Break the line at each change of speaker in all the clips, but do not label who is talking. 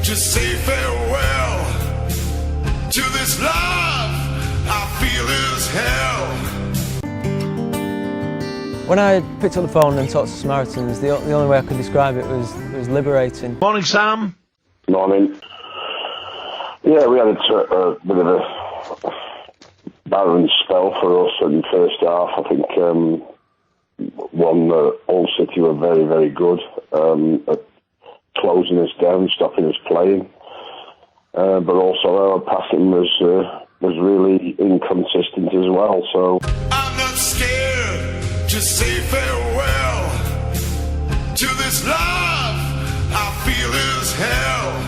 to say farewell to this love I feel is hell.
When I picked up the phone and talked to Samaritans, the only way I could describe it was liberating.
Morning, Sam.
Morning. Yeah, we had a bit of a barren spell for us in the first half. I think Hull City were very, very good at closing us down, stopping us playing. But also our passing was really inconsistent as well. So
I'm not scared to say farewell to this love I feel is hell.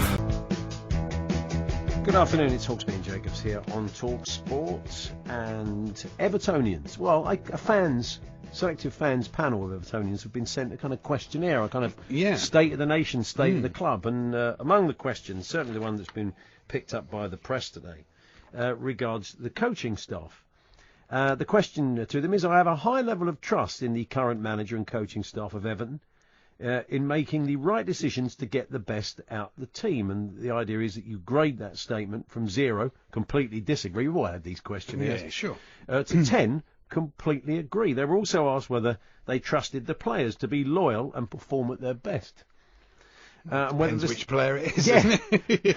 Good afternoon, it's Hawksbee and Jacobs here on talkSPORT. And Evertonians, well, selective fans panel of Evertonians have been sent a kind of questionnaire, a kind of state of the nation, state of the club. And among the questions, certainly the one that's been picked up by the press today, regards the coaching staff. The question to them is, I have a high level of trust in the current manager and coaching staff of Everton in making the right decisions to get the best out of the team. And the idea is that you grade that statement from 0, completely disagree. We've all had these questionnaires.
Yeah, sure.
To 10, completely agree. They were also asked whether they trusted the players to be loyal and perform at their best. And whether
which player it is.
Yeah,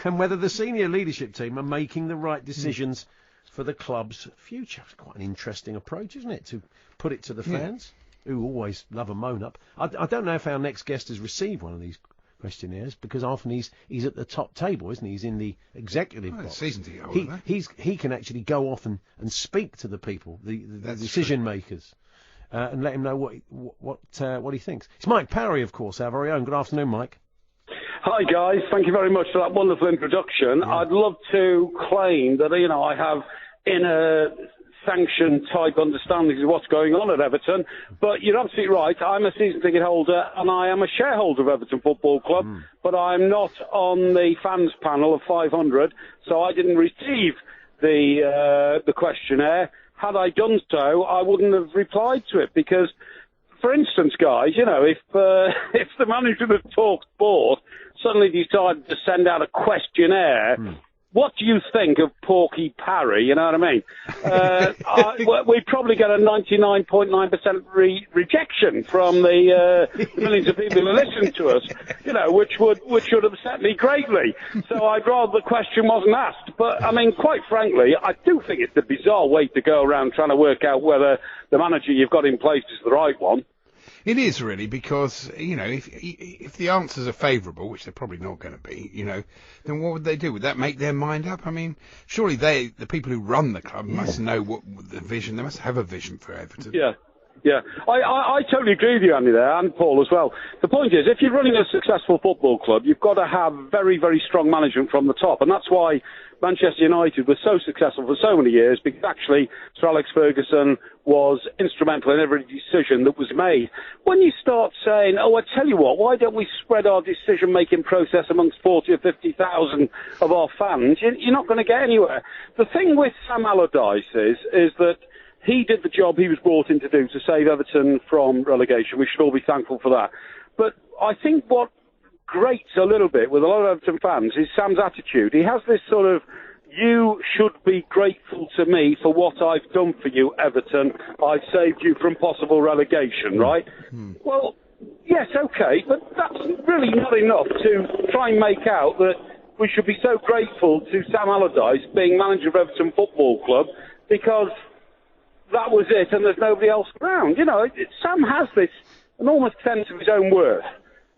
and whether the senior leadership team are making the right decisions for the club's future. It's quite an interesting approach, isn't it, to put it to the fans, who always love a moan-up. I don't know if our next guest has received one of these questionnaires, because often he's at the top table, isn't he? He's in the executive box.
Season to get hold of that.
He can actually go off and speak to the people, the decision makers, and let him know what he thinks. It's Mike Parry, of course, our very own. Good afternoon, Mike.
Hi guys, thank you very much for that wonderful introduction. Yeah. I'd love to claim that, I have inner sanction type understandings of what's going on at Everton, but you're absolutely right. I'm a season ticket holder and I am a shareholder of Everton Football Club, but I'm not on the fans panel of 500, so I didn't receive the questionnaire. Had I done so, I wouldn't have replied to it, because, for instance, guys, if the manager of talkSPORT suddenly decided to send out a questionnaire, what do you think of Porky Parry? You know what I mean? We'd probably get a 99.9% rejection from the millions of people who listen to us, which would upset me greatly. So I'd rather the question wasn't asked. But, I mean, quite frankly, I do think it's a bizarre way to go around trying to work out whether the manager you've got in place is the right one.
It is really, because, if the answers are favourable, which they're probably not going to be, then what would they do? Would that make their mind up? I mean, surely the people who run the club must know what the vision, they must have a vision for Everton.
Yeah. I totally agree with you, Andy, there, and Paul as well. The point is, if you're running a successful football club, you've got to have very, very strong management from the top, and that's why Manchester United was so successful for so many years, because actually Sir Alex Ferguson was instrumental in every decision that was made. When you start saying, I tell you what, why don't we spread our decision-making process amongst 40 or 50,000 of our fans, you're not going to get anywhere. The thing with Sam Allardyce is that he did the job he was brought in to do, to save Everton from relegation. We should all be thankful for that. But I think what grates a little bit with a lot of Everton fans is Sam's attitude. He has this sort of, you should be grateful to me for what I've done for you, Everton. I've saved you from possible relegation, right? Well, yes, okay, but that's really not enough to try and make out that we should be so grateful to Sam Allardyce being manager of Everton Football Club, because that was it and there's nobody else around. Sam has this enormous sense of his own worth.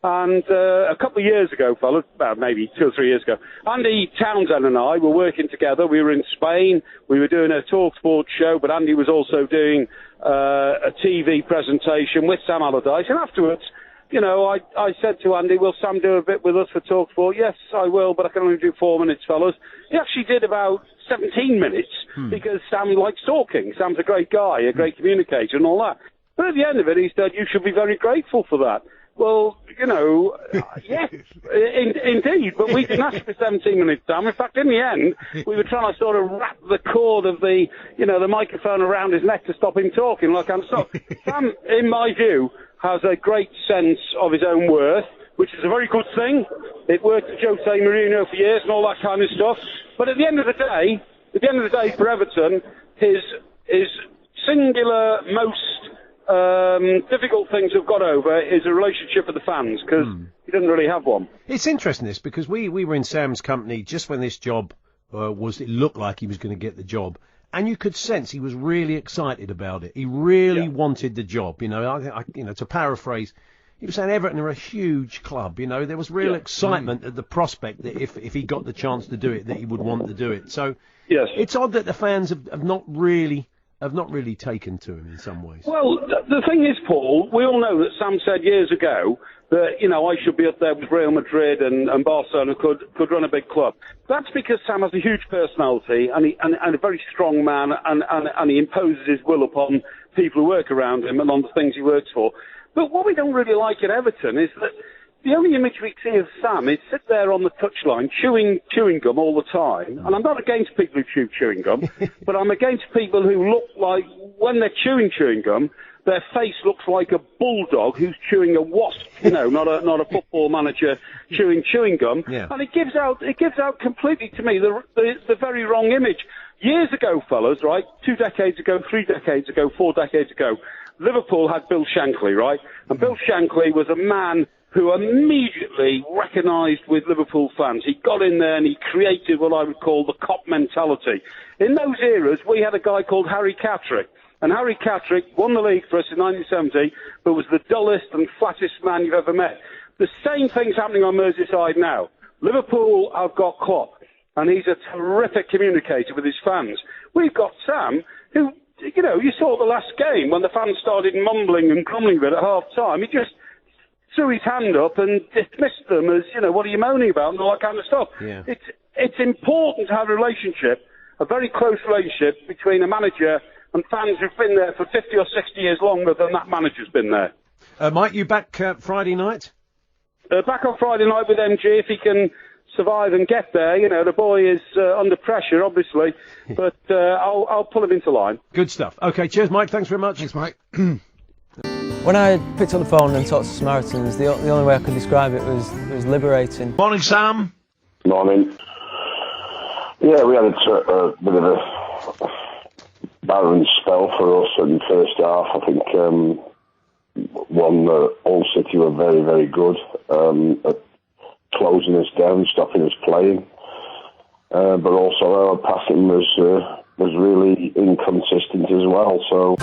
And a couple of years ago, fellas, about maybe 2 or 3 years ago, Andy Townsend and I were working together. We were in Spain. We were doing a talkSPORT show, but Andy was also doing a TV presentation with Sam Allardyce. And afterwards, I said to Andy, will Sam do a bit with us for talkSPORT? Yes, I will, but I can only do 4 minutes, fellas. He actually did about 17 minutes because Sam likes talking. Sam's a great guy, a great communicator and all that. But at the end of it, he said, you should be very grateful for that. Well, yes, indeed, but we didn't ask for 17 minutes, Sam. In fact, in the end, we were trying to sort of wrap the cord of the microphone around his neck to stop him talking, like I'm stuck. Sam, in my view, has a great sense of his own worth, which is a very good thing. It worked for Jose Mourinho for years and all that kind of stuff. But at the end of the day, for Everton, his singular most difficult things we've got over is a relationship with the fans, because he didn't really have one.
It's interesting this, because we were in Sam's company just when this job it looked like he was going to get the job, and you could sense he was really excited about it. He really wanted the job. You know, to paraphrase, he was saying Everton are a huge club. You know, there was real excitement at the prospect that if he got the chance to do it, that he would want to do it. So it's odd that the fans have not really taken to him in some ways.
Well, the thing is, Paul, we all know that Sam said years ago that, you know, I should be up there with Real Madrid and Barcelona could run a big club. That's because Sam has a huge personality and a very strong man, and he imposes his will upon people who work around him and on the things he works for. But what we don't really like at Everton is that the only image we see of Sam is sit there on the touchline chewing gum all the time. And I'm not against people who chew chewing gum, but I'm against people who look like, when they're chewing gum, their face looks like a bulldog who's chewing a wasp, you know, not a football manager chewing gum. Yeah. And it gives out completely, to me, the very wrong image. Years ago, fellas, right, 2 decades ago, 3 decades ago, 4 decades ago, Liverpool had Bill Shankly, right? And Bill Shankly was a man who immediately recognised with Liverpool fans. He got in there and he created what I would call the cop mentality. In those eras, we had a guy called Harry Catterick. And Harry Catterick won the league for us in 1970, but was the dullest and flattest man you've ever met. The same thing's happening on Merseyside now. Liverpool have got Klopp, and he's a terrific communicator with his fans. We've got Sam, who, you know, you saw the last game when the fans started mumbling and grumbling a bit at half-time. He just threw his hand up and dismissed them as, you know, what are you moaning about and all that kind of stuff. Yeah. It's important to have a relationship, a very close relationship between a manager and fans who've been there for 50 or 60 years longer than that manager's been there.
Mike, you back Friday night?
Back on Friday night with MG, if he can survive and get there. You know, the boy is under pressure, obviously, but I'll pull him into line.
Good stuff. Okay, cheers, Mike. Thanks very much.
Thanks, Mike.
When I picked up the phone and talked to Samaritans, the only way I could describe it was liberating.
Morning, Sam.
Morning. Yeah, we had a bit of a barren spell for us in the first half. I think Hull City were very, very good at closing us down, stopping us playing. But also our passing was really inconsistent as well. So.